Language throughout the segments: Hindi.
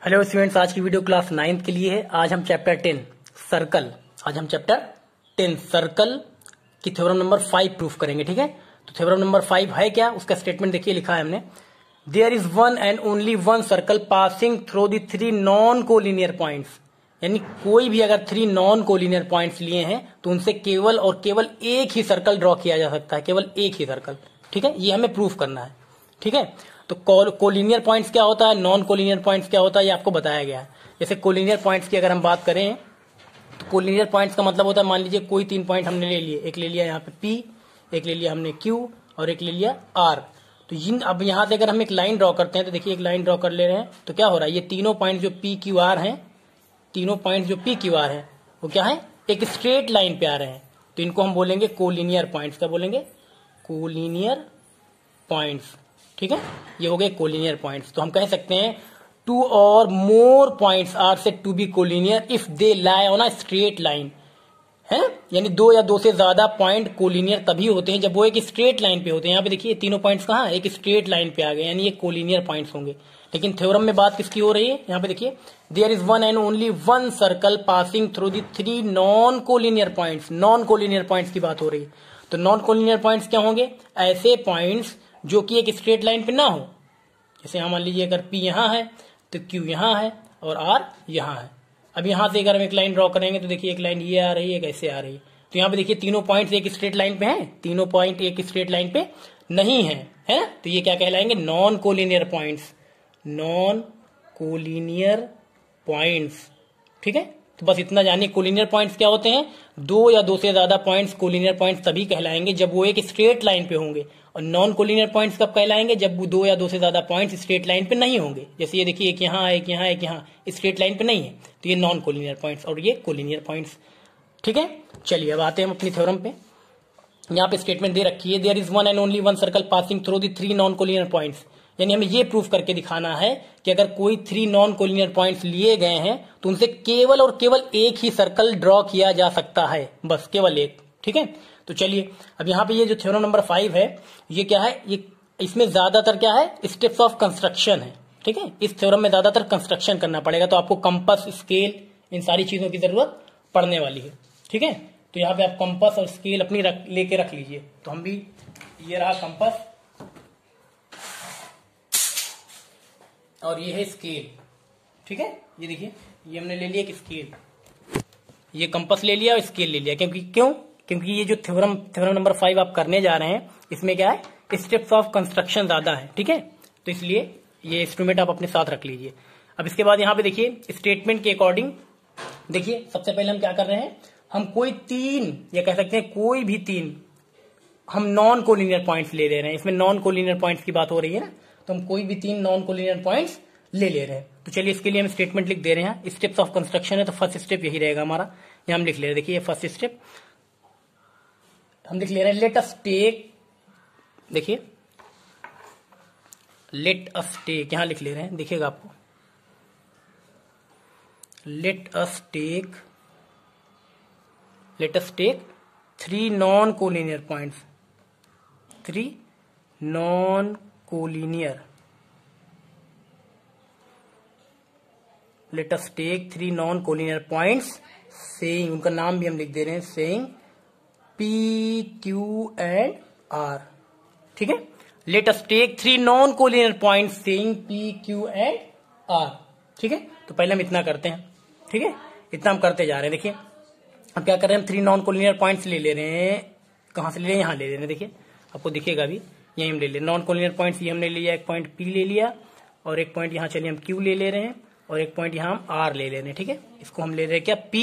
हेलो स्टूडेंट्स, आज की वीडियो क्लास 9th के लिए है। आज हम चैप्टर 10 सर्कल की थ्योरम नंबर 5 प्रूफ करेंगे। ठीक है, तो थ्योरम नंबर 5 है क्या, उसका स्टेटमेंट देखिए, लिखा है हमने, there is one and only one circle passing through the three non collinear points. यानी कोई भी अगर थ्री नॉन कोलिनियर पॉइंट्स लिए हैं तो उनसे केवल और केवल एक ही सर्कल ड्रॉ किया जा सकता है, केवल एक ही सर्कल। ठीक है, ये हमें प्रूफ करना है। ठीक है, तो कोलिनियर पॉइंट्स क्या होता है, नॉन कोलिनियर पॉइंट्स क्या होता है, ये आपको बताया गया है। जैसे कोलिनियर पॉइंट्स की अगर हम बात करें तो कोलिनियर पॉइंट्स का मतलब होता है, मान लीजिए कोई 3 पॉइंट हमने ले लिए, एक ले लिया यहाँ पे P, एक ले लिया हमने Q और एक ले लिया R। तो अब यहाँ से अगर हम एक लाइन ड्रॉ करते हैं तो देखिए, एक लाइन ड्रॉ कर ले रहे हैं तो क्या हो रहा है, ये तीनों पॉइंट जो PQR हैं, तीनों पॉइंट जो PQR हैं वो क्या है, एक स्ट्रेट लाइन पे आ रहे हैं। तो इनको हम बोलेंगे कोलिनियर पॉइंट्स। क्या बोलेंगे, कोलिनियर पॉइंट्स। ठीक है, ये हो गए कोलिनियर पॉइंट्स। तो हम कह सकते हैं टू और more points are said to be collinear if they lie on a straight line. है, यानी दो या दो से ज्यादा पॉइंट कोलिनियर तभी होते हैं जब वो एक स्ट्रेट लाइन पे होते हैं। यहाँ पे देखिए तीनों पॉइंट्स कहाँ, एक स्ट्रेट लाइन पे आ गए, यानी ये कोलिनियर पॉइंट्स होंगे। लेकिन थ्योरम में बात किसकी हो रही है, यहाँ पे देखिए, there is one and only one circle passing through the three non collinear points. Non collinear points की बात हो रही है। तो नॉन कोलिनियर पॉइंट्स क्या होंगे, ऐसे पॉइंट्स जो कि एक स्ट्रेट लाइन पे ना हो। जैसे यहाँ मान लीजिए अगर P यहाँ है तो Q यहाँ है और R यहाँ है। अब यहाँ से अगर हम एक लाइन ड्रॉ करेंगे तो देखिए, एक लाइन ये आ रही है, एक ऐसे आ रही है। तो यहाँ पे देखिए तीनों पॉइंट्स एक स्ट्रेट लाइन पे हैं, तीनों पॉइंट एक स्ट्रेट लाइन पे नहीं है, है ना। तो ये क्या कहलाएंगे, non collinear points, non collinear points. ठीक है, तो बस इतना जानिए, कोलिनियर पॉइंट्स क्या होते हैं, दो या दो से ज्यादा पॉइंट्स कोलिनियर पॉइंट्स तभी कहलाएंगे जब वो एक स्ट्रेट लाइन पे होंगे। और नॉन कोलिनियर पॉइंट्स कब कहलाएंगे, जब वो दो या दो से ज्यादा पॉइंट्स स्ट्रेट लाइन पे नहीं होंगे। जैसे ये देखिए, एक यहाँ, एक यहाँ, एक यहाँ, स्ट्रेट लाइन पे नहीं है, तो ये नॉन कोलिनियर पॉइंट्स और ये कोलिनियर पॉइंट्स। ठीक है, चलिए अब आते हैं हम अपनी थ्योरम पे। यहाँ पे स्टेटमेंट दे रखी है, there is one and only one circle passing through the three non collinear points. यानी हमें ये प्रूफ करके दिखाना है कि अगर कोई थ्री नॉन कोलिनियर पॉइंट्स लिए गए हैं तो उनसे केवल और केवल एक ही सर्कल ड्रॉ किया जा सकता है, बस केवल एक। ठीक है, तो चलिए अब यहाँ पे ये जो थ्योरम नंबर 5 है, ये क्या है, ये इसमें ज्यादातर क्या है, स्टेप्स ऑफ कंस्ट्रक्शन है। ठीक है, इस थ्योरम में ज्यादातर कंस्ट्रक्शन करना पड़ेगा, तो आपको कंपास, स्केल, इन सारी चीजों की जरूरत पड़ने वाली है। ठीक है, तो यहाँ पे आप कंपास और स्केल अपनी लेके रख लीजिए। तो हम भी, ये रहा कंपास और ये है स्केल। ठीक है, ये देखिए, ये हमने ले लिया एक स्केल, ये कंपास ले लिया और स्केल ले लिया। क्योंकि ये जो थ्योरम नंबर 5 आप करने जा रहे हैं, इसमें क्या है, स्टेप्स ऑफ कंस्ट्रक्शन ज्यादा है। ठीक है, तो इसलिए ये इंस्ट्रूमेंट आप अपने साथ रख लीजिए। अब इसके बाद यहाँ पे देखिए, स्टेटमेंट के अकॉर्डिंग देखिए, सबसे पहले हम क्या कर रहे हैं, हम कोई 3 या कह सकते हैं कोई भी 3 हम नॉन कोलिनियर पॉइंट्स ले रहे हैं। इसमें नॉन कोलिनियर पॉइंट्स की बात हो रही है ना, तो हम कोई भी 3 नॉन कोलिनियर पॉइंट्स ले रहे हैं। तो चलिए इसके लिए हम स्टेटमेंट लिख दे रहे हैं। स्टेप्स ऑफ कंस्ट्रक्शन है तो फर्स्ट स्टेप यही रहेगा हमारा, यहाँ हम लिख ले रहे हैं। देखिए ये फर्स्ट स्टेप हम लिख ले रहे हैं, लेट अस टेक, देखिए लेट अस टेक, यहां लिख ले रहे हैं, देखिएगा आपको, let us take 3 non collinear points, 3 non collinear, let us take 3 non collinear points saying, उनका नाम भी हम लिख दे रहे हैं, saying P, Q and R। ठीक है, let us take 3 non collinear points saying P, Q and R। ठीक है, तो पहले हम इतना करते हैं। ठीक है, इतना हम करते जा रहे हैं। देखिए अब क्या कर रहे हैं, हम 3 नॉन कोलिनियर पॉइंट्स ले रहे हैं। कहां से ले रहे हैं, यहां ले रहे हैं। देखिए आपको दिखेगा भी, यही हम ले रहे नॉन कोलिनियर पॉइंट्स। ये हमने लिया, एक पॉइंट P ले लिया और एक पॉइंट यहाँ चलिए हम Q ले रहे हैं और एक पॉइंट यहाँ हम R ले रहे हैं। ठीक है, इसको हम ले रहे हैं क्या, P,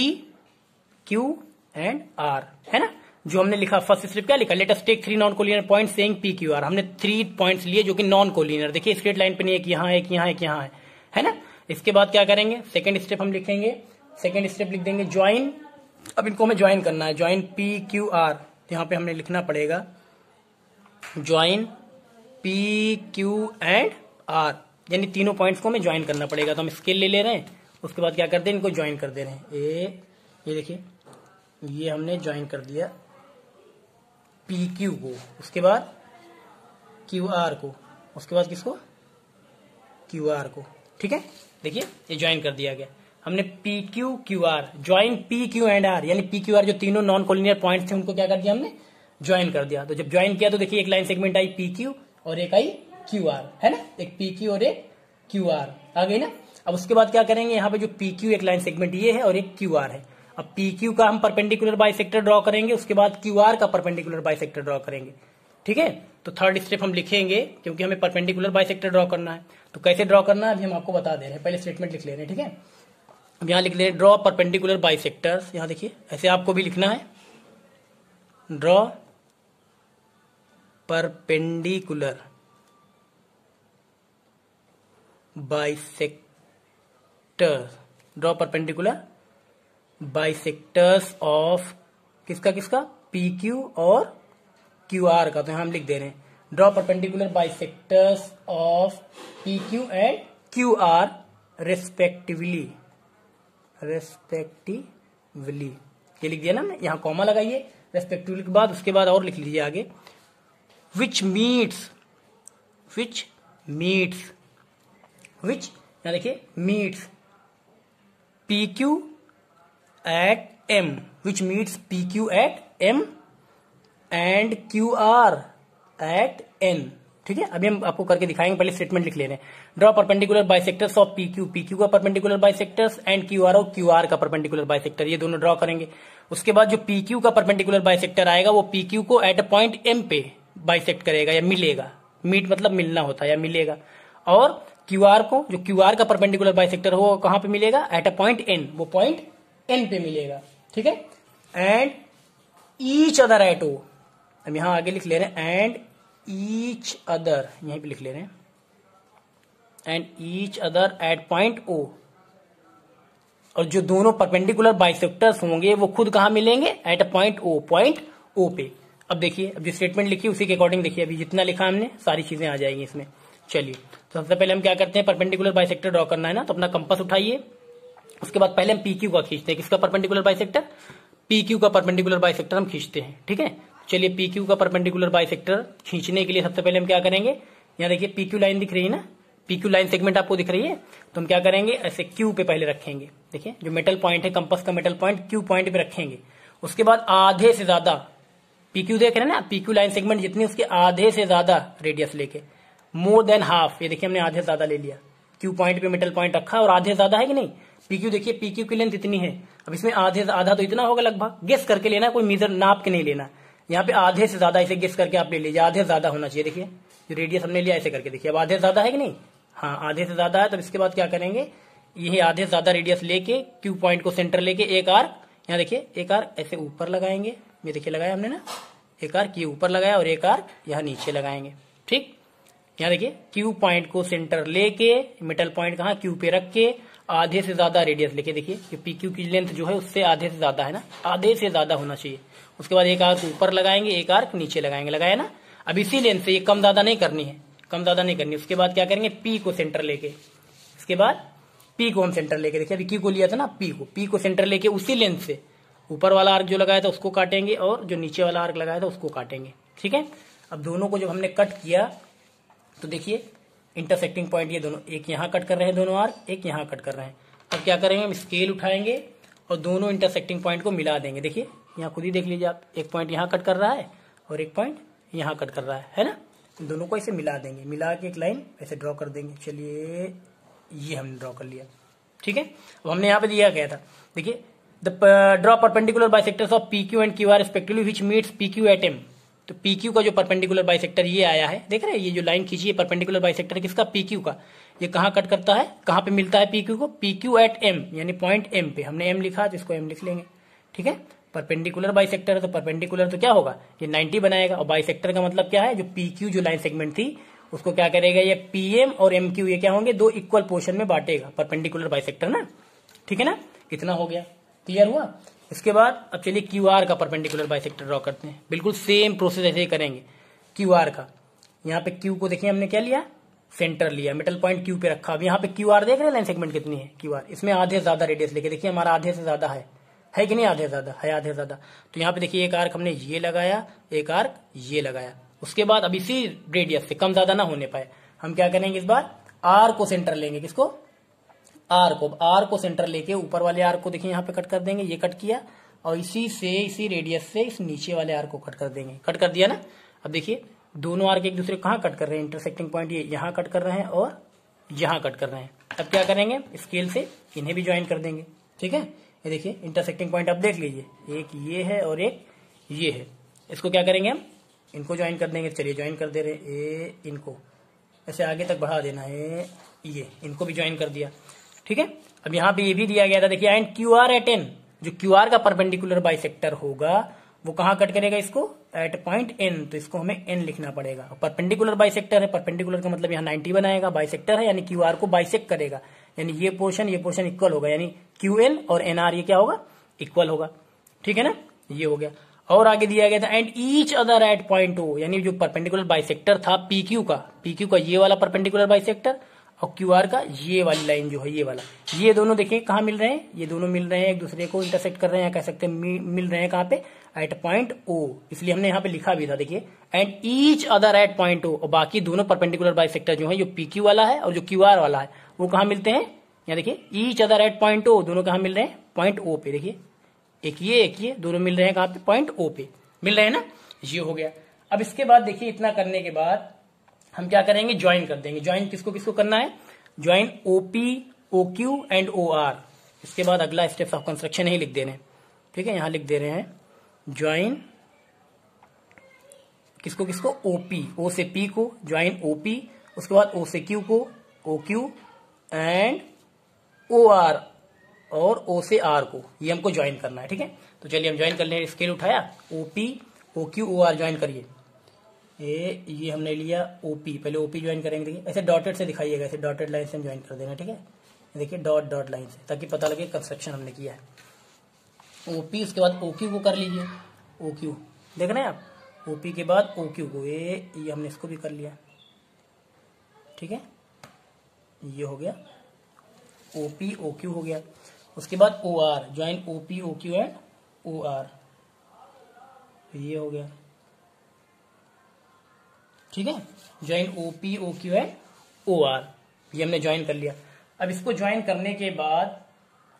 Q एंड R, है ना। जो हमने लिखा फर्स्ट स्टेप क्या लिखा, let us take 3 non collinear points saying P, Q, R। हमने 3 पॉइंट्स लिए जो कि नॉन कोलिनियर, देखिए स्ट्रेट लाइन पे नहीं, एक यहाँ, एक यहाँ, एक यहाँ है ना। इसके बाद क्या करेंगे, सेकंड स्टेप हम लिखेंगे, सेकंड स्टेप लिख देंगे ज्वाइन। अब इनको हमें ज्वाइन करना है, ज्वाइन P, Q, R। तो यहाँ पे हमने लिखना पड़ेगा join P, Q and R, यानी तीनों पॉइंट्स को हमें ज्वाइन करना पड़ेगा। तो हम स्केल ले रहे हैं, उसके बाद क्या करते हैं, इनको ज्वाइन कर दे रहे हैं। ये देखिए, ये हमने ज्वाइन कर दिया PQ को, उसके बाद QR को, उसके बाद किसको, QR को। ठीक है, देखिए ये ज्वाइन कर दिया गया। हमने P Q Q R, join P Q and R, यानी पी क्यू आर जो तीनों नॉन कोलिनियर पॉइंट थे उनको क्या कर दिया हमने, ज्वाइन कर दिया। तो जब ज्वाइन किया तो देखिए एक line segment I P Q और एक आई क्यू आर, है ना, एक पी क्यू और एक क्यू आर आ गई ना। अब उसके बाद क्या करेंगे, यहाँ पे जो पी क्यू एक लाइन सेगमेंट ये है और एक क्यू आर है। अब पी क्यू का हम परपेंडिकुलर बाइसेक्टर ड्रॉ करेंगे, उसके बाद क्यू आर का परपेंडिकुलर बाइसेक्टर ड्रॉ करेंगे। ठीक है, तो थर्ड स्टेप हम लिखेंगे क्योंकि हमें परपेंडिकुलर बाइसेक्टर ड्रॉ करना है। तो कैसे ड्रॉ करना है अभी हम आपको बता दे रहे हैं, पहले स्टेटमेंट लिख ले रहे हैं। ठीक है, अब यहाँ लिख ले ड्रॉ परपेंडिकुलर बाइसेक्टर्स, यहाँ देखिए ऐसे आपको भी लिखना है, draw perpendicular bisectors, draw perpendicular bisectors of किसका किसका, पी क्यू और क्यू आर का। तो यहां हम लिख दे रहे हैं draw perpendicular bisectors of P Q and Q are respectively, respectively ये लिख दिया ना, यहां कॉमा लगाइए रेस्पेक्टिवली के बाद, उसके बाद और लिख लीजिए आगे विच मीट्स, विच मीट्स, विच यहां देखिए meets P Q at M, which meets P Q at M and Q R at N. ठीक है, अभी हम आपको करके दिखाएंगे, पहले स्टेटमेंट लिख ले रहे हैं। Draw perpendicular bisectors of P Q का perpendicular bisectors and Q R का परपेंडिकुलर बाइसेक्टर, ये दोनों ड्रॉ करेंगे। उसके बाद जो पी क्यू का परपेंडिकुलर बाइसेक्टर आएगा वो पी क्यू को एट अ पॉइंट एम पे बाइसेक्ट करेगा या मिलेगा, मीट मतलब मिलना होता है या मिलेगा। और क्यू आर को, जो क्यू आर का परपेंडिकुलर बाइसेक्टर हो वो कहां पे मिलेगा, एट अ पॉइंट एन, वो पॉइंट एन पे मिलेगा। ठीक है, एंड ईच अदर एट ओ, अब यहां आगे लिख ले रहे हैं एंड ईच अदर, यहीं पे लिख ले रहे हैं and each other at point O, और जो दोनों परपेंडिकुलर बाइसेक्टर्स होंगे वो खुद कहां मिलेंगे, at a point O, point O पे। अब देखिए, अब जो स्टेटमेंट लिखी उसी के अकॉर्डिंग देखिए, अभी जितना लिखा हमने सारी चीजें आ जाएंगी इसमें। चलिए, तो सबसे पहले हम क्या करते हैं, परपेंडिकुलर बाइसेक्टर ड्रॉ करना है ना, तो अपना कंपास उठाइए। उसके बाद पहले हम पी क्यू का खींचते हैं, किसका परपेंडिकुलर बाइसेक्टर, पी क्यू का परपेंडिकुलर बाइसेक्टर हम खींचते हैं। ठीक है, चलिए पी क्यू का परपेंडिकुलर बाइसेक्टर खींचने के लिए सबसे पहले हम क्या करेंगे, यहाँ देखिए पी क्यू लाइन दिख रही है ना, पी क्यू लाइन सेगमेंट आपको दिख रही है, तो हम क्या करेंगे, ऐसे क्यू पे पहले रखेंगे। देखिए जो मेटल पॉइंट है, कंपास का मेटल पॉइंट क्यू पॉइंट पे रखेंगे। उसके बाद आधे से ज्यादा पी क्यू देख रहे हैं ना, पी क्यू लाइन सेगमेंट जितनी उसके आधे से ज्यादा रेडियस लेके, मोर देन हाफ, ये देखिए हमने आधे से ज्यादा ले लिया, क्यू पॉइंट पे मेटल पॉइंट रखा और आधे ज्यादा है कि नहीं। पी क्यू देखिए, पी क्यू की लेंथ इतनी है, अब इसमें आधे से आधा तो इतना होगा लगभग, गेस करके लेना, कोई मीजर नाप के नहीं लेना। यहाँ पे आधे से ज्यादा, इसे गेस करके आप ले लीजिए, आधे से ज्यादा होना चाहिए। देखिए जो रेडियस हमने लिया ऐसे करके देखिए, अब आधे से ज्यादा है कि नहीं, हाँ आधे से ज्यादा है। तो इसके बाद क्या करेंगे, यही आधे से ज्यादा रेडियस लेके क्यू पॉइंट को सेंटर लेके एक आर्क, यहाँ देखिए एक आर्क ऐसे ऊपर लगाएंगे, ये देखिए लगाया हमने ना, एक आर्क ये ऊपर लगाया और एक आर्क यहाँ नीचे लगाएंगे। ठीक, यहाँ देखिए क्यू पॉइंट को सेंटर लेके, मेटल पॉइंट कहाँ, क्यू पे रख के आधे से ज्यादा रेडियस लेके, देखिए पी क्यू की लेंथ जो है उससे आधे से ज्यादा है ना, आधे से ज्यादा होना चाहिए। उसके बाद एक आर्क ऊपर लगाएंगे, एक आर्क नीचे लगाएंगे, लगाया ना। अब इसी लेंथ से ये कम ज्यादा नहीं करनी है, कम ज्यादा नहीं करनी। उसके बाद क्या करेंगे, पी को सेंटर लेके, इसके बाद पी को हम सेंटर लेके, देखिए अभी क्यू को लिया था ना, पी को सेंटर लेके उसी लेंथ से ऊपर वाला आर्क जो लगाया था उसको काटेंगे और जो नीचे वाला आर्क लगाया था उसको काटेंगे। ठीक है, अब दोनों को जब हमने कट किया तो देखिए इंटरसेक्टिंग पॉइंट ये दोनों, एक यहाँ कट कर रहे हैं दोनों आर्क, एक यहाँ कट कर रहे हैं। अब क्या करेंगे, हम स्केल उठाएंगे और दोनों इंटरसेक्टिंग पॉइंट को मिला देंगे। देखिए यहाँ खुद ही देख लीजिए आप, एक पॉइंट यहाँ कट कर रहा है और एक पॉइंट यहाँ कट कर रहा है ना, दोनों को ऐसे मिला देंगे, मिला के एक लाइन ऐसे ड्रॉ कर देंगे। चलिए ये हमने ड्रॉ कर लिया। ठीक है, अब हमने यहाँ पे दिया गया था, देखिए the draw perpendicular bisectors of P Q and Q R respectively which meets P Q at M. तो पी क्यू का जो परपेंडिकुलर बाइसेक्टर ये आया है, देख रहे हैं ये जो लाइन खींची है परपेंडिकुलर बाइसेक्टर किसका, पी क्यू का, ये कहाँ कट करता है, कहाँ पे मिलता है पी क्यू को, पी क्यू एट एम, यानी पॉइंट एम पे। हमने एम लिखा तो इसको एम लिख लेंगे। ठीक है, परपेंडिकुलर बाइसेक्टर है तो परपेंडिकुलर तो क्या होगा, ये 90 बनाएगा, और बाइसेक्टर का मतलब क्या है, जो पी क्यू जो लाइन सेगमेंट थी उसको क्या करेगा, ये पी एम और एम क्यू ये क्या होंगे, दो इक्वल पोर्शन में बांटेगा, परपेंडिकुलर बाइसेक्टर ना। ठीक है ना, इतना हो गया, क्लियर हुआ। इसके बाद अब चलिए क्यू आर का परपेंडिकुलर बाइसेक्टर ड्रॉ करते हैं, बिल्कुल सेम प्रोसेस ऐसे ही करेंगे। क्यू आर का, यहाँ पे क्यू को देखिए हमने क्या लिया, सेंटर लिया, मेटल पॉइंट क्यू पे रखा। अब यहाँ पे क्यू आर देख रहे हैं लाइन सेगमेंट कितनी है, क्यू आर, इसमें आधे से ज्यादा रेडियस लेके, देखिए हमारा आधे से ज्यादा है कि नहीं, आधे से ज्यादा है, आधे से ज्यादा। तो यहाँ पे देखिए एक आर्क हमने ये लगाया, एक आर्क ये लगाया। उसके बाद अब इसी रेडियस से कम ज्यादा ना होने पाए, हम क्या करेंगे, इस बार आर को सेंटर लेंगे, किसको, आर को सेंटर लेके ऊपर वाले आर को देखिए यहाँ पे कट कर देंगे, ये कट किया, और इसी रेडियस से इस नीचे वाले आर को कट कर देंगे, कट कर दिया ना। अब देखिए दोनों आर के एक दूसरे को कहाँ कट कर रहे हैं, इंटरसेक्टिंग पॉइंट ये यहाँ कट कर रहे हैं और यहाँ कट कर रहे हैं। अब क्या करेंगे, स्केल से इन्हें भी ज्वाइन कर देंगे, ठीक है। ये देखिए इंटरसेक्टिंग पॉइंट आप देख लीजिए, एक ये है और एक ये है। इसको क्या करेंगे हम, इनको ज्वाइन कर देंगे। चलिए ज्वाइन कर दे रहे ए, इनको ऐसे आगे तक बढ़ा देना है, ये इनको भी ज्वाइन कर दिया, ठीक है। अब यहाँ पे ये भी दिया गया था देखिए, and Q R at N, जो क्यू आर का परपेंडिकुलर बाइसेक्टर होगा वो कहाँ कट करेगा इसको, एट पॉइंट एन, तो इसको हमें एन लिखना पड़ेगा। परपेंडिकुलर बाइसेक्टर है, परपेंडिकुलर का मतलब यहाँ 90 बनाएगा, बाइसेक्टर है यानी क्यू आर को बाइसेक्ट करेगा, यानी ये पोर्शन इक्वल होगा, यानी क्यू एल और एन आर ये क्या होगा, इक्वल होगा, ठीक है ना। ये हो गया। और आगे दिया गया था and each other at point O, यानी जो परपेंडिकुलर बाइसेक्टर था पी क्यू का ये वाला परपेंडिकुलर बाइसेक्टर और क्यू आर का ये वाली लाइन जो है ये वाला, ये दोनों देखिए कहाँ मिल रहे हैं, ये दोनों मिल रहे हैं एक दूसरे को इंटरसेक्ट कर रहे हैं, कह सकते हैं मिल रहे हैं कहाँ पे, एट पॉइंट ओ। इसलिए हमने यहाँ पे लिखा भी था देखिए, and each other at point O, और बाकी दोनों परपेंडिकुलर बाइसेक्टर जो है, जो पी क्यू वाला है और जो क्यू आर वाला है, वो कहाँ मिलते हैं, यहाँ देखिए each other at point O, दोनों कहाँ मिल रहे हैं, पॉइंट ओ पे। देखिए एक ये दोनों मिल रहे हैं कहाँ पे, पॉइंट ओ पे मिल रहे हैं ना। ये हो गया। अब इसके बाद देखिए इतना करने के बाद हम क्या करेंगे, ज्वाइन कर देंगे। ज्वाइन किसको किसको करना है, join OP OQ and O R. इसके बाद अगला स्टेप ऑफ कंस्ट्रक्शन ही लिख दे रहे हैं, ठीक है। यहां लिख दे रहे हैं ज्वाइन किसको किसको, ओपी, ओ से पी को, ज्वाइन ओपी, उसके बाद ओ से क्यू को, O Q and O R, और ओ से आर को, ये हमको ज्वाइन करना है, ठीक है। तो चलिए हम ज्वाइन कर लें। स्केल उठाया, OP O Q O R join करिए। ये हमने लिया ओपी, पहले ओपी ज्वाइन करेंगे। देखिए ऐसे डॉटेड से दिखाइएगा, ऐसे डॉटेड लाइन से हम ज्वाइन कर देना, ठीक है। देखिए डॉट लाइन से, ताकि पता लगे कंस्ट्रक्शन हमने किया है। ओपी, उसके बाद ओक्यू को कर लीजिए, ओक्यू देख रहे हैं आप, ओपी के बाद ओक्यू को, ये हमने इसको भी कर लिया, ठीक है। ये हो गया ओपी ओक्यू हो गया। उसके बाद O R, join OP OQ and O R, ये हो गया, ठीक है। Join OP OQ and O R, ये हमने ज्वाइन कर लिया। अब इसको ज्वाइन करने के बाद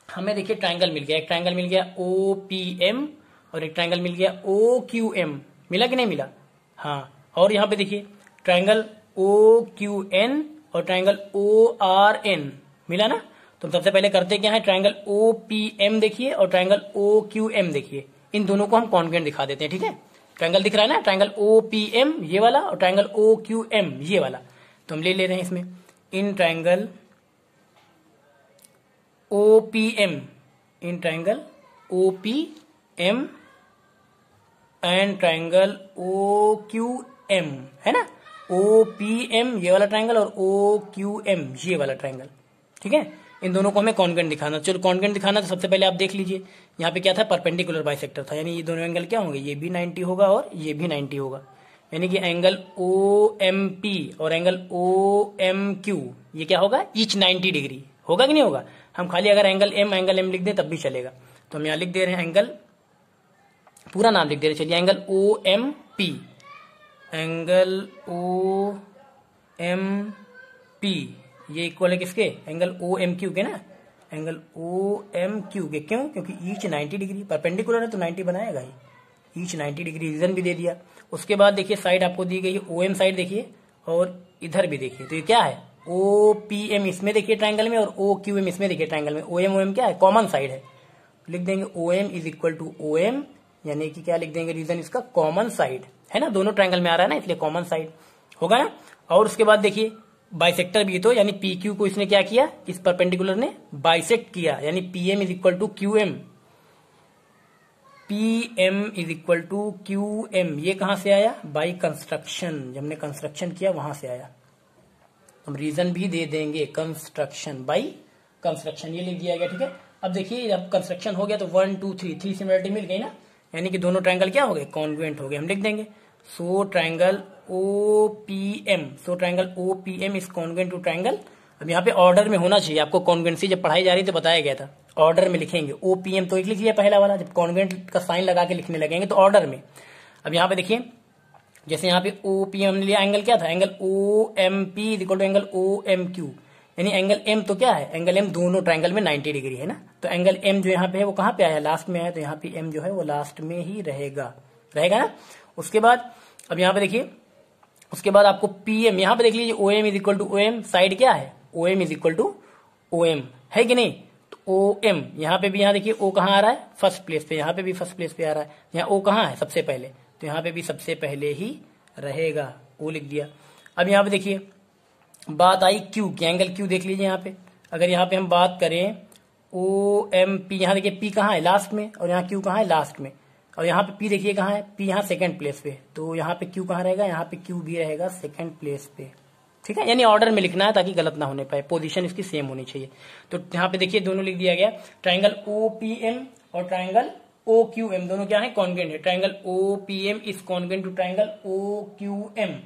हमें देखिए ट्रायंगल मिल गया, एक ट्रायंगल मिल गया ओ पी एम और एक ट्रायंगल मिल गया ओ क्यू एम। मिला कि नहीं मिला, हाँ। और यहाँ पे देखिए ट्रायंगल ओ क्यू एन और ट्रायंगल ओ आर एन, मिला ना। तो सबसे पहले करते क्या है, ट्रायंगल ओ पी एम देखिए और ट्रायंगल ओ क्यू एम देखिए, इन दोनों को हम कॉन्ग्रुएंट दिखा देते हैं, ठीक है। ट्रायंगल दिख रहा है ना, ट्रायंगल ओ पी एम ये वाला और ट्रायंगल ओ क्यू एम ये वाला, तो हम ले रहे हैं इसमें। In triangle O P M, in triangle O P M and triangle O Q M, है ना। ओ पी एम ये वाला ट्रायंगल और ओ क्यू एम ये वाला ट्रायंगल, ठीक है। इन दोनों को हमें कॉन्ग्रुएंट दिखाना। चलो कॉन्ग्रुएंट दिखाना, तो सबसे पहले आप देख लीजिए यहाँ पे क्या था, परपेंडिकुलर बाइसेक्टर था, यानी ये दोनों एंगल क्या होंगे, ये भी 90 होगा और ये भी 90 होगा, यानी कि एंगल ओ एम पी और एंगल ओ एम क्यू ये क्या होगा, ईच 90 डिग्री होगा कि नहीं होगा। हम खाली अगर एंगल एम लिख दें तब भी चलेगा। तो हम यहाँ लिख दे रहे हैं एंगल, पूरा नाम लिख दे रहे, चलिए angle O M P, angle O M P ये इक्वल है किसके, एंगल ओ एम क्यू के ना, एंगल ओ एम क्यू के। क्यों, क्योंकि ईच 90 डिग्री, परपेंडिकुलर है तो 90 बनाएगा ही, ईच 90 डिग्री, रीजन भी दे दिया। उसके बाद देखिए साइड आपको दी गई है, ओ एम साइड देखिए और इधर भी देखिए, तो ये क्या है, ओ पी एम इसमें देखिए ट्रायंगल में और ओ क्यू एम इसमें देखिए ट्रायंगल में। ओ एम क्या है, कॉमन साइड है, लिख देंगे O M is equal to O M, यानी कि क्या लिख देंगे, रीजन इसका कॉमन साइड है ना, दोनों ट्रायंगल में आ रहा है ना, इसलिए कॉमन साइड होगा ना। और उसके बाद देखिए बाइसेक्टर भी, तो यानी पी क्यू को इसने क्या किया, इस परपेंडिकुलर ने बाइसेक्ट किया, यानी P M is equal to Q M, P M is equal to Q M. ये कहां से आया, बाई कंस्ट्रक्शन, जब हमने कंस्ट्रक्शन किया वहां से आया। हम रीजन भी दे देंगे, कंस्ट्रक्शन बाई कंस्ट्रक्शन, ये लिख दिया गया, ठीक है। अब देखिए जब कंस्ट्रक्शन हो गया तो 1 2 3 सिमिलरिटी मिल गई ना, यानी कि दोनों ट्रायंगल क्या हो गए, कॉन्ग्रुएंट हो गए। हम लिख देंगे so triangle O P M, so triangle O P M is congruent to triangle. अब यहाँ पे ऑर्डर में होना चाहिए, आपको कॉन्ग्रुएंसी जब पढ़ाई जा रही तो बताया गया था, ऑर्डर में लिखेंगे। ओ पी एम तो एक लिख लिया पहला वाला, जब कॉन्ग्रुएंट का साइन लगा के लिखने लगेंगे तो ऑर्डर में। अब यहाँ पे देखिए जैसे यहाँ पे ओ पी एम लिया, एंगल क्या था, angle O M P is equal to angle O M Q, यानी एंगल एम तो क्या है, एंगल एम दोनों ट्रायंगल में 90 डिग्री है ना, तो एंगल एम जो यहाँ पे है वो कहाँ पे आया, लास्ट में है, तो यहाँ पे एम जो है वो लास्ट में ही रहेगा ना। उसके बाद अब यहाँ पे देखिए, उसके बाद आपको पीएम यहाँ पे देख लीजिए, O M is equal to O M, side क्या है, O M is equal to O M, है कि नहीं। तो ओ एम यहाँ पे भी, यहाँ देखिए ओ कहाँ आ रहा है, फर्स्ट प्लेस पे, यहाँ पे भी फर्स्ट प्लेस पे आ रहा है, यहाँ ओ कहाँ है सबसे पहले, तो यहाँ पे भी सबसे पहले ही रहेगा, ओ लिख दिया। अब यहाँ पे देखिए बात आई क्यू की, एंगल क्यू देख लीजिए यहाँ पे, अगर यहाँ पे हम बात करें ओ एम पी, यहाँ देखिए पी कहाँ है लास्ट में, और यहाँ क्यू कहाँ है लास्ट में, और यहाँ पे पी देखिए कहाँ है, पी यहाँ सेकंड प्लेस पे, तो यहाँ पे क्यू कहाँ रहेगा, यहाँ पे क्यू भी रहेगा सेकंड प्लेस पे, ठीक है। यानी ऑर्डर में लिखना है ताकि गलत ना होने पाए, पोजीशन इसकी सेम होनी चाहिए। तो यहाँ पे देखिए दोनों लिख दिया गया, ट्राइंगल ओ पी एम और ट्राइंगल ओ क्यू एम दोनों क्या है, कॉन्ग्रुएंट है। Triangle O P M is congruent to triangle O Q M.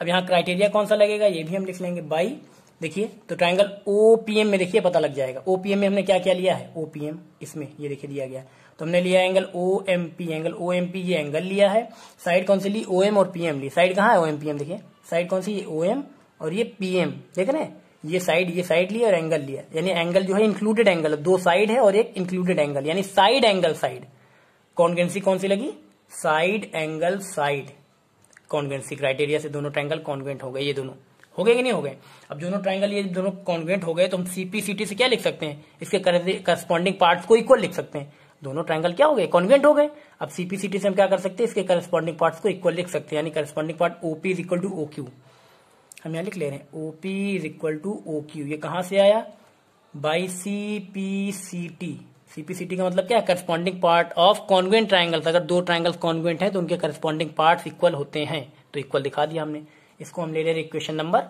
अब यहाँ क्राइटेरिया कौन सा लगेगा ये भी हम लिख लेंगे बाई, देखिए तो ट्राइंगल ओपीएम में देखिए पता लग जाएगा, ओपीएम में हमने क्या क्या लिया है, ओपीएम इसमें ये देखिए दिया गया, तो हमने लिया एंगल ओएमपी, एंगल ओएमपी ये एंगल लिया है, साइड कौन सी ली, ओएम और पीएम ली, साइड कहाँ है ओएमपीएम, देखिए साइड कौन सी, ये ओएम और ये पीएम, देख रहे हैं, ये साइड लिया और एंगल लिया, यानी एंगल जो है इंक्लूडेड एंगल, दो साइड है और एक इंक्लूडेड एंगल, यानी साइड एंगल साइड, कॉन्ग्रुएंसी कौन सी लगी, side angle side, congruency criteria से दोनों ट्रायंगल कॉन्ग्रुएंट हो गए, ये दोनों हो गए कि नहीं हो गए। अब दोनों ट्रायंगल ये दोनों कॉन्ग्रुएंट हो गए तो हम सीपीसीटी से क्या लिख सकते हैं, इसके करस्पॉन्डिंग पार्ट्स को इक्वल लिख सकते हैं, दोनों ट्रायंगल क्या हो गए, कॉन्ग्रुएंट हो गए। अब सीपीसीटी से हम क्या कर सकते हैं, इसके करस्पॉन्डिंग पार्ट्स को इक्वल लिख सकते हैं, यानी corresponding part OP is equal to O Q, हम यहाँ लिख ले रहे हैं OP is equal to O Q, ये कहां से आया, बाई सीपीसीटी, सीपीसीटी का मतलब क्या है, corresponding part of congruent triangles, अगर दो ट्रायंगल्स कॉन्ग्रुएंट हैं तो उनके करस्पॉन्डिंग पार्ट्स इक्वल होते हैं, तो इक्वल दिखा दिया हमने। इसको हम ले ले रहे इक्वेशन नंबर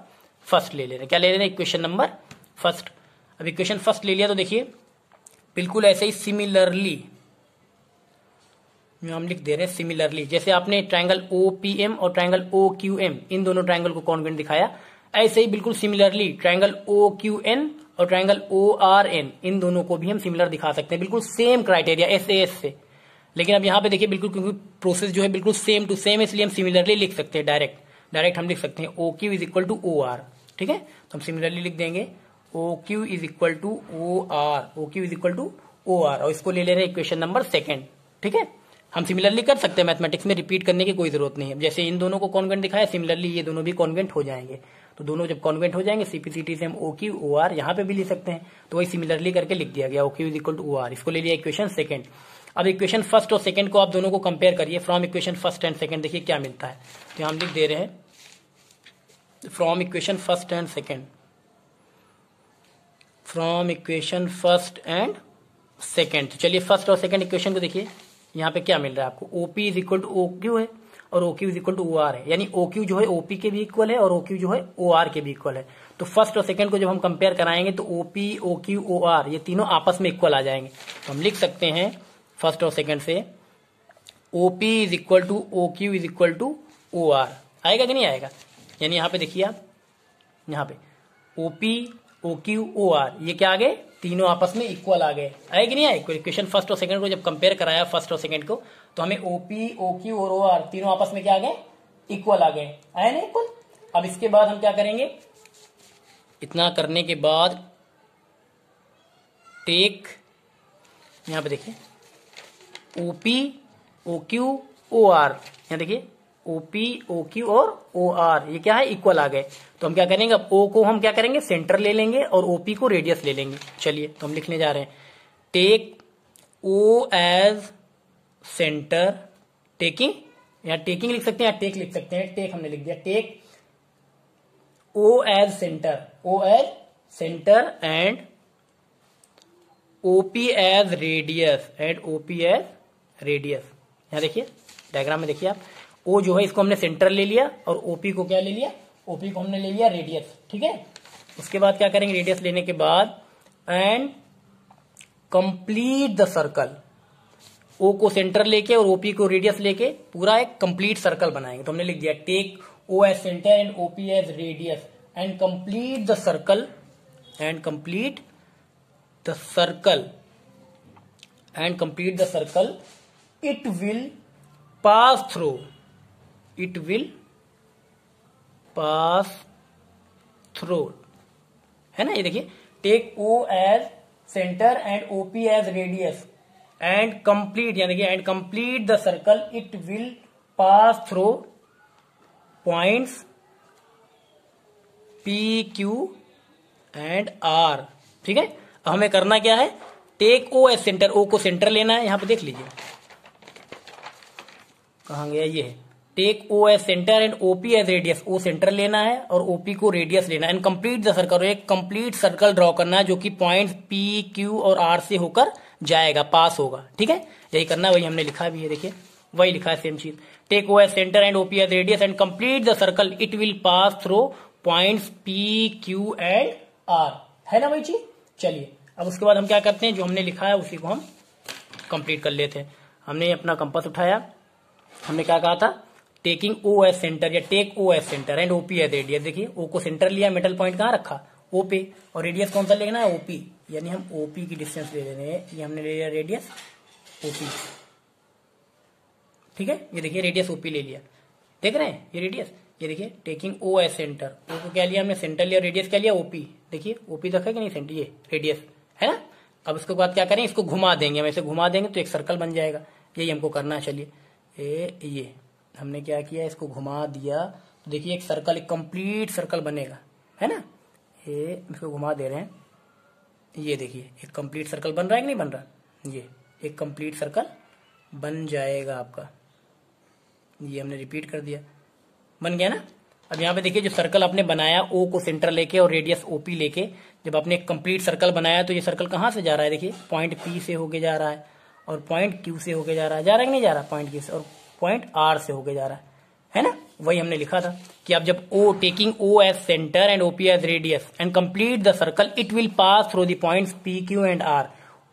फर्स्ट ले ले रहे, क्या ले ले रहे, इक्वेशन नंबर फर्स्ट। अब इक्वेशन फर्स्ट ले लिया तो देखिए बिल्कुल ऐसे ही सिमिलरली हम लिख दे रहे हैं, सिमिलरली जैसे आपने ट्रायंगल ओपीएम और ट्रायंगल ओक्यूएम इन दोनों ट्रायंगल को कॉन्ग्रुएंट दिखाया, ऐसे ही बिल्कुल सिमिलरली ट्रायंगल ओक्यूएन और ट्रायंगल ओआरएन इन दोनों को भी हम सिमिलर दिखा सकते हैं, बिल्कुल सेम क्राइटेरिया एसएएस से। लेकिन अब यहाँ पे देखिए बिल्कुल क्योंकि प्रोसेस जो है बिल्कुल सेम टू सेम, इसलिए हम सिमिलरली लिख सकते हैं, डायरेक्ट हम लिख सकते हैं O Q is equal to O R, ठीक है। तो हम सिमिलरली लिख देंगे O Q is equal to O R, O Q is equal to O R, और इसको ले ले रहे हैं इक्वेशन नंबर सेकंड, ठीक है। हम सिमिलरली कर सकते हैं, मैथमेटिक्स में रिपीट करने की कोई जरूरत नहीं है, जैसे इन दोनों को कॉन्ग्रुएंट दिखाया सिमिलरली ये दोनों भी कॉन्ग्रुएंट हो जाएंगे, तो दोनों जब कॉन्ग्रुएंट हो जाएंगे सीपीसीटी से हम ओ क्यू ओ आर यहाँ पे भी लिख सकते हैं, तो वही सिमिलरली करके लिख दिया गया O Q is equal to O R, इसको ले लिया इक्वेशन सेकंड। अब इक्वेशन फर्स्ट और सेकंड को आप दोनों को कंपेयर करिए, from equation first and second देखिए क्या मिलता है, तो हम लिख दे रहे हैं from equation first and second, from equation first and second. तो चलिए फर्स्ट और सेकंड इक्वेशन को देखिए, यहाँ पे क्या मिल रहा है आपको, OP is equal to O Q है और O Q is equal to O R है, यानी ओ क्यू जो है ओपी के भी इक्वल है और ओ क्यू जो है ओ आर के भी इक्वल है। तो फर्स्ट और सेकंड को जब हम कंपेयर कराएंगे तो OP O Q O R ये तीनों आपस में इक्वल आ जाएंगे, तो हम लिख सकते हैं फर्स्ट और सेकंड से OP is equal to O Q is equal to O R, आएगा कि नहीं आएगा। यानी यहाँ पे देखिए आप, यहाँ पे OP O Q O R ये क्या आ गए, तीनों आपस में इक्वल आ गए, आए कि नहीं आए। इक्वेशन फर्स्ट और सेकंड को जब कंपेयर कराया फर्स्ट और सेकंड को, तो हमें ओपी ओ क्यू और ओ आर तीनों आपस में क्या आ गए, इक्वल आ गए, आए ना इक्वल। अब इसके बाद हम क्या करेंगे, इतना करने के बाद टेक, यहां पे देखिए OP O Q O R, यहां देखिए ओपी ओ क्यू और ओ आर ये क्या है, इक्वल आ गए। तो हम क्या करेंगे, अब ओ को हम क्या करेंगे सेंटर ले लेंगे और ओपी को रेडियस ले लेंगे। चलिए तो हम लिखने जा रहे हैं take O as centre, taking, या टेकिंग लिख सकते हैं या टेक लिख सकते हैं, टेक हमने लिख दिया, take O as centre, O as centre and OP as radius, and OP as radius. यहां देखिए डायग्राम में देखिए आप, ओ जो है इसको हमने सेंटर ले लिया और ओपी को क्या ले लिया, ओपी को हमने ले लिया रेडियस, ठीक है। उसके बाद क्या करेंगे, रेडियस लेने के बाद एंड कंप्लीट द सर्कल, ओ को सेंटर लेके और ओपी को रेडियस लेके पूरा एक कंप्लीट सर्कल बनाएंगे। तो हमने लिख दिया take O as centre and OP as radius and complete the circle, and complete the circle, and complete the circle, it will pass through, it will pass through है ना। ये देखिए, take O as centre and OP as radius and complete, यानी देखिए and complete the circle, it will pass through points P Q and R. ठीक है, अब हमें करना क्या है, टेक ओ एज सेंटर, ओ को सेंटर लेना है। यहां पे देख लीजिए कहां गया, ये है take O as centre and OP as radius, O centre लेना है और ओपी को रेडियस लेना है। एंड कंप्लीट द सर्कल, एक कंप्लीट सर्कल ड्रॉ करना है जो कि पॉइंट पी क्यू और आर से होकर जाएगा, पास होगा। ठीक है, यही करना है, वही हमने लिखा भी है, देखिए वही लिखा है सेम चीज। Take O as centre and OP as radius and complete the circle, it will pass through points P Q and R, है ना वही चीज। चलिए अब उसके बाद हम क्या करते हैं, जो हमने लिखा है उसी को हम कंप्लीट कर लेते हैं। हमने अपना कंपास उठाया, हमने क्या कहा था, टेकिंग ओ एज सेंटर या take O as centre and OP as radius. देखिए ओ को सेंटर लिया, मेटल पॉइंट कहां रखा, ओ पे, और रेडियस कौन सा लेना है, ओपी, यानी हम ओपी की डिस्टेंस ले रहे हैं। ये हमने ले लिया रेडियस ओपी। ठीक है, ये देखिए रेडियस ओपी ले लिया, देख रहे हैं ये रेडियस। ये देखिए टेकिंग ओ एज सेंटर, ओ को क्या लिया हमने, सेंटर लिया, रेडियस क्या लिया, ओपी। देखिए ओपी रखा है कि नहीं, सेंटर, ये रेडियस है ना। अब इसके बाद क्या करें, इसको घुमा देंगे, हम ऐसे घुमा देंगे तो एक सर्कल बन जाएगा, यही हमको करना है। चलिए ये हमने क्या किया, इसको घुमा दिया तो देखिए एक सर्कल, एक कंप्लीट सर्कल बनेगा, है ना। ये इसको घुमा दे रहे हैं, ये देखिए एक कंप्लीट सर्कल बन रहा है कि नहीं बन रहा, ये एक कंप्लीट सर्कल बन जाएगा आपका। ये हमने रिपीट कर दिया, बन गया ना। अब यहाँ पे देखिए जो सर्कल आपने बनाया, ओ को सेंटर लेके और रेडियस ओपी लेके, जब आपने एक कंप्लीट सर्कल बनाया तो ये सर्कल कहाँ से जा रहा है, देखिए पॉइंट पी से होके जा रहा है और पॉइंट क्यू से होके जा रहा है, कि नहीं जा रहा, पॉइंट क्यू से, और पॉइंट आर से होके जा रहा है ना। वही हमने लिखा था कि आप जब O taking O as centre and OP as radius and complete the circle, it will pass through the points P Q and R.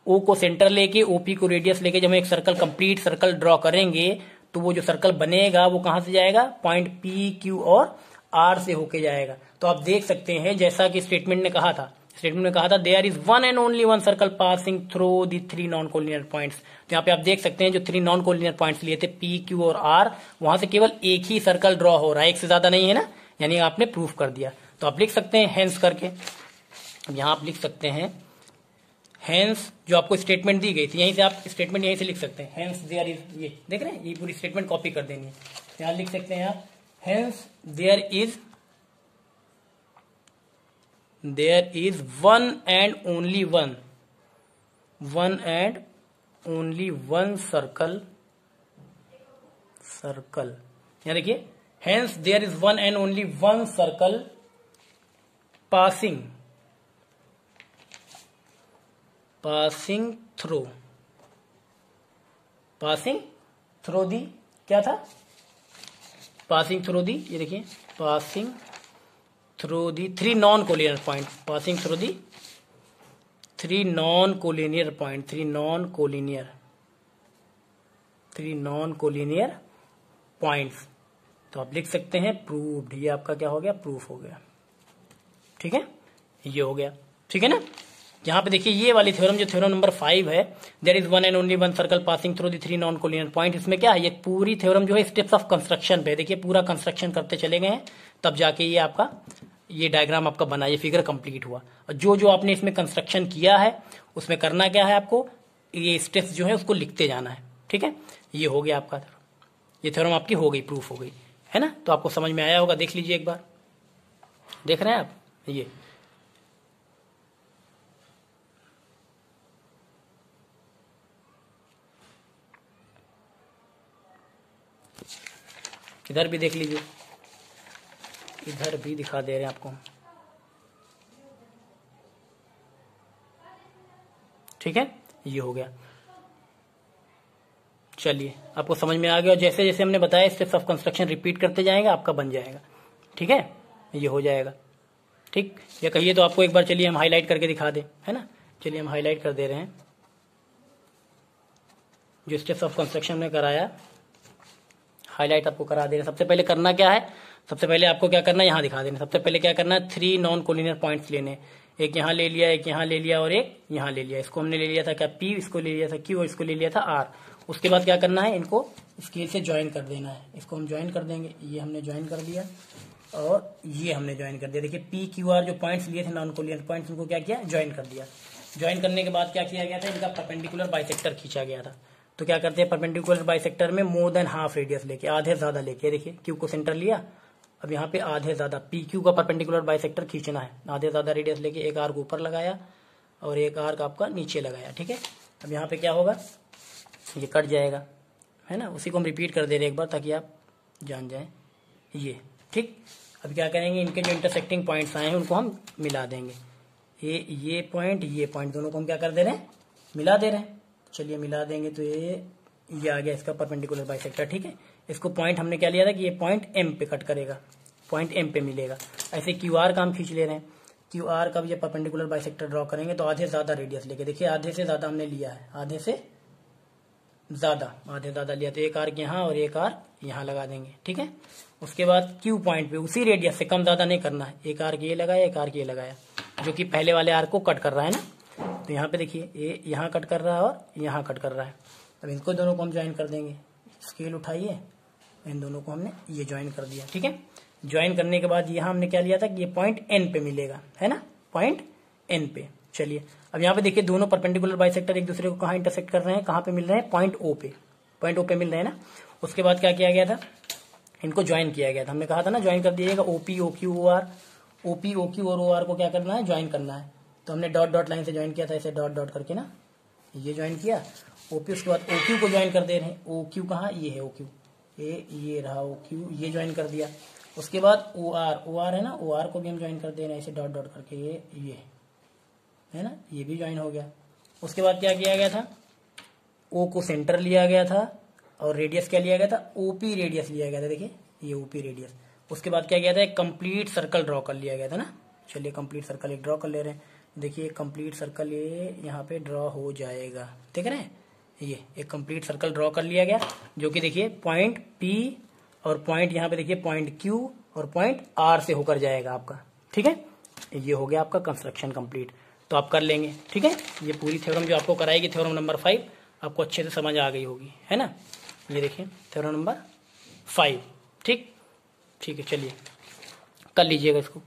O को सेंटर लेके, ओपी को रेडियस लेके जब हम एक सर्कल, कंप्लीट सर्कल ड्रॉ करेंगे तो वो जो सर्कल बनेगा वो कहां से जाएगा, पॉइंट पी क्यू और आर से होके जाएगा। तो आप देख सकते हैं जैसा कि स्टेटमेंट ने कहा था, there is one and only one circle passing through the three non collinear points. तो यहाँ पे आप देख सकते हैं जो थ्री नॉन कोलिनियर पॉइंट्स लिए थे पी क्यू और आर, वहां से केवल एक ही सर्कल ड्रॉ हो रहा है, एक से ज्यादा नहीं है ना, यानी आपने प्रूफ कर दिया। तो आप लिख सकते हैं हेंस करके, यहां आप लिख सकते हैं हेंस, जो आपको स्टेटमेंट दी गई थी यहीं से आप स्टेटमेंट यहीं से लिख सकते हैं, हेंस देयर इज, ये देख रहे हैं, ये पूरी स्टेटमेंट कॉपी कर देनी है। यहां लिख सकते हैं आप, hence there is one and only one circle, यहां देखिए hence there is one and only one circle passing through the, क्या था, पासिंग थ्रू दी, ये देखिए passing through the three non collinear point, passing through the three non collinear point, three non collinear points. तो आप लिख सकते हैं प्रूव्ड, ये आपका क्या हो गया, प्रूफ हो गया। ठीक है, ये हो गया, ठीक है ना। यहाँ पे देखिए ये वाली थ्योरम, जो थ्योरम नंबर 5 है, there is one and only one circle passing through the three non collinear point, इसमें क्या है, ये पूरी थ्योरम जो है स्टेप्स ऑफ कंस्ट्रक्शन पे, देखिए पूरा कंस्ट्रक्शन करते चले गए हैं, तब जाके ये आपका ये डायग्राम आपका बना, ये फिगर कंप्लीट हुआ। और जो जो आपने इसमें कंस्ट्रक्शन किया है उसमें करना क्या है, आपको ये स्टेप्स जो है उसको लिखते जाना है। ठीक है, ये हो गया आपका, ये थ्योरम आपकी हो गई, प्रूफ हो गई, है ना। तो आपको समझ में आया होगा, देख लीजिए एक बार, देख रहे हैं आप, ये इधर भी देख लीजिए, इधर भी दिखा दे रहे हैं आपको। ठीक है, ये हो गया। चलिए आपको समझ में आ गया, और जैसे जैसे हमने बताया स्टेप्स ऑफ कंस्ट्रक्शन रिपीट करते जाएंगे, आपका बन जाएगा। ठीक है, ये हो जाएगा। ठीक, या कहिए तो आपको एक बार चलिए हम हाईलाइट करके दिखा दें, है ना। चलिए हम हाईलाइट कर दे रहे हैं, जो स्टेप्स ऑफ कंस्ट्रक्शन में कराया, हाईलाइट आपको करा दे रहे हैं। सबसे पहले करना क्या है, सबसे पहले आपको क्या करना है, यहाँ दिखा देना। सबसे पहले क्या करना है, थ्री नॉन कोलिनियर पॉइंट्स लेने, एक यहाँ ले लिया, एक यहाँ ले लिया और एक यहाँ ले लिया। इसको हमने ले लिया था क्या, P, इसको ले लिया था Q और इसको ले लिया था R। उसके बाद क्या करना है, इनको स्केल से ज्वाइन कर देना है। इसको हम ज्वाइन कर देंगे, ये हमने ज्वाइन कर दिया, और ये हमने ज्वाइन कर दिया। देखिए पी क्यू आर जो पॉइंट्स लिए थे नॉन कोलिनियर पॉइंट्स, उनको क्या किया, ज्वाइन कर दिया। ज्वाइन करने के बाद क्या किया गया था, इनका परपेंडिकुलर बाइसेक्टर खींचा गया था। तो क्या करते हैं, परपेंडिकुलर बाइसेक्टर में मोर देन हाफ रेडियस लेके, आधे ज्यादा लेके, देखिए क्यू को सेंटर लिया, अब यहाँ पे आधे ज्यादा पी क्यू का परपेंडिकुलर बाइसेक्टर खींचना है, आधे ज्यादा रेडियस लेके एक आर्क ऊपर लगाया और एक आर्क आपका नीचे लगाया। ठीक है, अब यहाँ पे क्या होगा, ये कट जाएगा, है ना। उसी को हम रिपीट कर दे रहे एक बार ताकि आप जान जाएं ये। ठीक, अब क्या करेंगे, इनके जो इंटरसेक्टिंग पॉइंट्स आए हैं उनको हम मिला देंगे। ये पॉइंट दोनों को हम क्या कर दे रहे हैं, मिला दे रहे हैं। चलिए मिला देंगे तो ये आ गया इसका परपेंडिकुलर बाइसेक्टर। ठीक है, इसको पॉइंट हमने क्या लिया था कि ये पॉइंट एम पे कट करेगा, पॉइंट एम पे मिलेगा। ऐसे क्यू आर का हम खींच ले रहे हैं, क्यू आर का ये परपेंडिकुलर बाइसेक्टर ड्रॉ करेंगे तो आधे ज्यादा रेडियस लेके, देखिए आधे से ज्यादा हमने लिया है, आधे ज्यादा लिया, तो एक आर्क यहाँ और एक आर्क यहाँ लगा देंगे। ठीक है, उसके बाद क्यू पॉइंट पे उसी रेडियस से कम ज्यादा नहीं करना है, एक आर्क ये लगाया, एक आर्क ये लगाया, जो कि पहले वाले आर्क को कट कर रहा है ना। तो यहाँ पे देखिए ये यहाँ कट कर रहा है और यहाँ कट कर रहा है। अब इनको दोनों को हम ज्वाइन कर देंगे, स्केल उठाइए, इन दोनों को हमने ये ज्वाइन कर दिया। ठीक है, ज्वाइन करने के बाद यहाँ हमने क्या लिया था कि ये पॉइंट एन पे मिलेगा, है ना, पॉइंट एन पे। चलिए अब यहाँ पे देखिए दोनों परपेंडिकुलर बाइसेक्टर एक दूसरे को कहाँ इंटरसेक्ट कर रहे हैं, कहाँ पे मिल रहे हैं, पॉइंट ओ पे, पॉइंट ओ पे मिल रहे हैं ना। उसके बाद क्या किया गया था, इनको ज्वाइन किया गया था, हमने कहा था ना ज्वाइन कर दिएगा, OP O Q O R, OP O Q और ओ आर को क्या करना है, ज्वाइन करना है। तो हमने डॉट डॉट लाइन से ज्वाइन किया था, ऐसे डॉट डॉट करके ना, ये ज्वाइन किया ओपी, उसके बाद ओ क्यू को ज्वाइन कर दे रहे हैं, ओ क्यू कहाँ, ये है ओ क्यू, ये रहा ओ क्यू, ये ज्वाइन कर दिया। उसके बाद ओ आर है ना, ओ आर को भी हम ज्वाइन कर दे रहे हैं ऐसे डॉट डॉट करके, ये है ना, ये भी ज्वाइन हो गया। उसके बाद क्या किया गया था, ओ को सेंटर लिया गया था और रेडियस क्या लिया गया था, ओपी रेडियस लिया गया था, देखिए ये ओपी रेडियस। उसके बाद क्या किया था, एक कंप्लीट सर्कल ड्रॉ कर लिया गया था ना। चलिए कंप्लीट सर्कल एक ड्रॉ कर ले रहे हैं, देखिए कंप्लीट सर्कल ये यहाँ पे ड्रॉ हो जाएगा, देख रहे हैं, ये एक कंप्लीट सर्कल ड्रॉ कर लिया गया, जो कि देखिए पॉइंट पी और पॉइंट यहाँ पे देखिए पॉइंट क्यू और पॉइंट आर से होकर जाएगा आपका। ठीक है, ये हो गया आपका कंस्ट्रक्शन कंप्लीट, तो आप कर लेंगे। ठीक है, ये पूरी थ्योरम जो आपको कराएगी, थ्योरम नंबर 5 आपको अच्छे से समझ आ गई होगी, है ना। ये देखिए थ्योरम नंबर 5, ठीक है, चलिए कर लीजिएगा इसको।